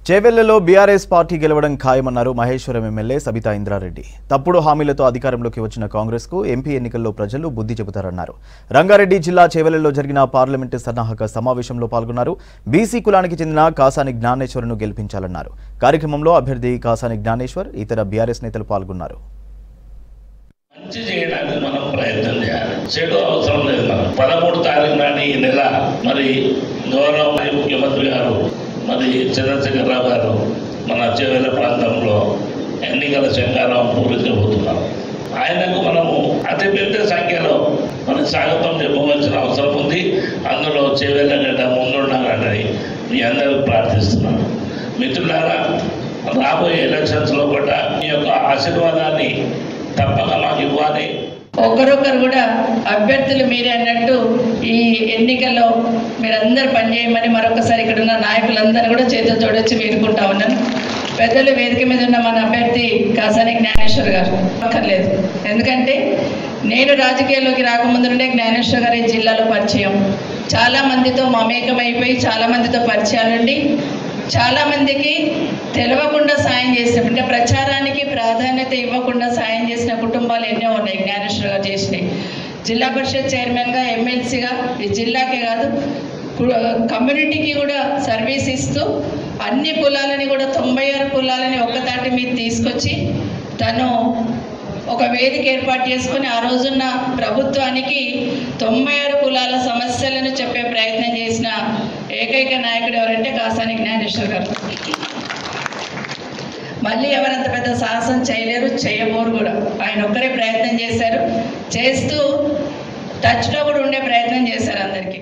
చేవెళ్లలో BRS party గెలవడం ఖాయమన్నారు Maheshwaram MLA Sabitha Indra Reddy. తప్పుడు హామీలతో అధికారంలోకి వచ్చిన కాంగ్రెస్ కు ఎంపీ ఎన్నికల్లో ప్రజలు బుద్ధి చెబుతారన్నారు. రంగారెడ్డి జిల్లా చేవెళ్లలో జరిగిన పార్లమెంటు సన్నాహక సమావేశంలో పాల్గొన్నారు. బీసీ కులానికి చెందిన కాసాని జ్ఞానేశ్వర్ను గెలిపించాలన్నారు. కార్యక్రమంలో అభ్యర్థి కాసాని జ్ఞానేశ్వర్, ఇతర బీఆర్ఎస్ నేతలు పాల్గొన్నారు. మంచి చేయడానికి మనం ప్రయత్నం చేయాలి. చెడు అవసరం లేదు. మనం 13 తారీఖు నాడు ఈ నెల మరి గౌరవ ముఖ్యమంత్రి గారు మరి చంద్రశేఖరరావు గారు మన చేవెళ్ల ప్రాంతంలో ఎన్నికల శంకారావం పూరించబోతున్నారు. ఆయనకు మనము అతి పెద్ద సంఖ్యలో మనం స్వాగతం చెప్పవలసిన అవసరం ఉంది. అందులో చేవెళ్ల గడ్డ ముందుండాలని మీ అందరూ ప్రార్థిస్తున్నాను. మిత్రులారా, రాబోయే ఎలక్షన్స్లో కూడా మీ యొక్క ఆశీర్వాదాన్ని తప్పక మాకు ఇవ్వాలి. ఒకరొకరు కూడా అభ్యర్థులు మీరే అన్నట్టు ఈ ఎన్నికల్లో మీరందరూ పనిచేయమని మరొకసారి ఇక్కడ ఉన్న నాయకులందరూ కూడా చేతులు జోడించి వేడుకుంటా ఉన్నాను. పెద్దలు వేదిక మీద ఉన్న మన అభ్యర్థి కాసాని జ్ఞానేశ్వర్ గారు అక్కర్లేదు. ఎందుకంటే నేను రాజకీయాల్లోకి రాకముందు నుండే జ్ఞానేశ్వర్ గారి జిల్లాలో పరిచయం. చాలామందితో మమేకమైపోయి చాలామందితో పరిచయాలుండి చాలామందికి తెలవకుండా సాయం చేసిన, అంటే ప్రచారానికి ప్రాధాన్యత ఇవ్వకుండా సాయం చేసిన కుటుంబాలు ఎన్నో ఉన్నాయి. జ్ఞానేశ్వర్ గారు చేసినాయి. జిల్లా పరిషత్ చైర్మన్గా, ఎమ్మెల్సీగా ఈ జిల్లాకే కాదు కమ్యూనిటీకి కూడా సర్వీస్ ఇస్తూ అన్ని కులాలని కూడా 96 కులాలని ఒక్కతాటి మీద తీసుకొచ్చి తను ఒక వేదిక ఏర్పాటు చేసుకొని ఆ రోజున్న ప్రభుత్వానికి 96 కులాల సమస్యలను చెప్పే ప్రయత్నం చేసిన ఏకైక నాయకుడు ఎవరంటే కాసాని జ్ఞానేశ్వర్ గారు. మళ్ళీ ఎవరంత పెద్ద సాహసం చేయలేరు, చేయబోరు కూడా. ఆయన ఒక్కరే ప్రయత్నం చేశారు. చేస్తూ టచ్లో కూడా ఉండే ప్రయత్నం చేశారు అందరికీ.